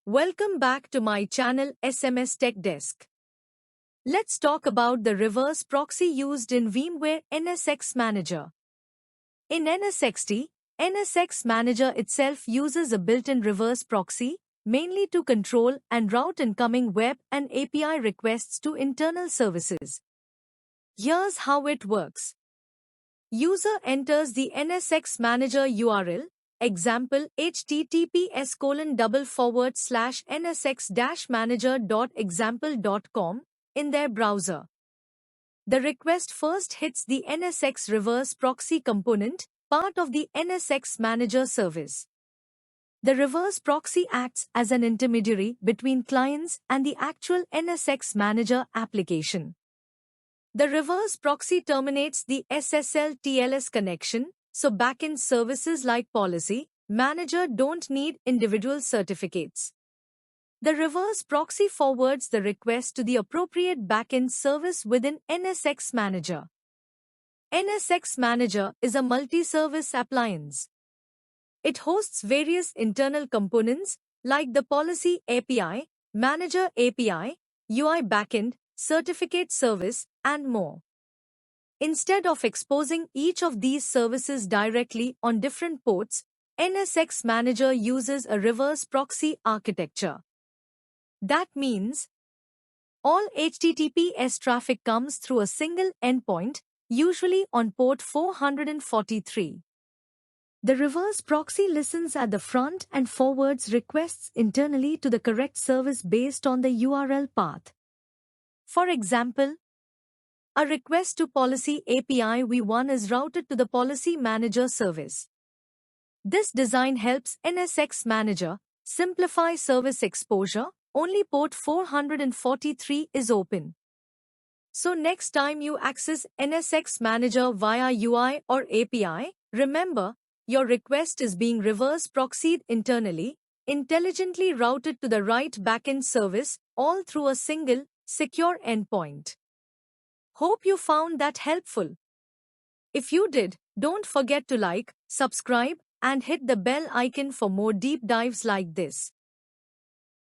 Welcome back to my channel SMS Tech Desk. Let's talk about the reverse proxy used in VMware NSX Manager. In NSXT, NSX Manager itself uses a built-in reverse proxy, mainly to control and route incoming web and API requests to internal services. Here's how it works. User enters the NSX Manager URL, example https://nsx-manager.example.com, in their browser. The request first hits the NSX reverse proxy component, part of the NSX Manager service. The reverse proxy acts as an intermediary between clients and the actual NSX Manager application. The reverse proxy terminates the SSL-TLS connection, so backend services like Policy Manager don't need individual certificates. The reverse proxy forwards the request to the appropriate backend service within NSX Manager. NSX Manager is a multi-service appliance. It hosts various internal components like the Policy API, Manager API, UI backend, certificate service, and more. Instead of exposing each of these services directly on different ports, NSX Manager uses a reverse proxy architecture. That means all HTTPS traffic comes through a single endpoint, usually on port 443. The reverse proxy listens at the front and forwards requests internally to the correct service based on the URL path. For example, a request to Policy API v1 is routed to the Policy Manager service. This design helps NSX Manager simplify service exposure. Only port 443 is open. So next time you access NSX Manager via UI or API, remember, your request is being reverse proxied internally, intelligently routed to the right backend service, all through a single, secure endpoint. Hope you found that helpful. If you did, don't forget to like, subscribe, and hit the bell icon for more deep dives like this.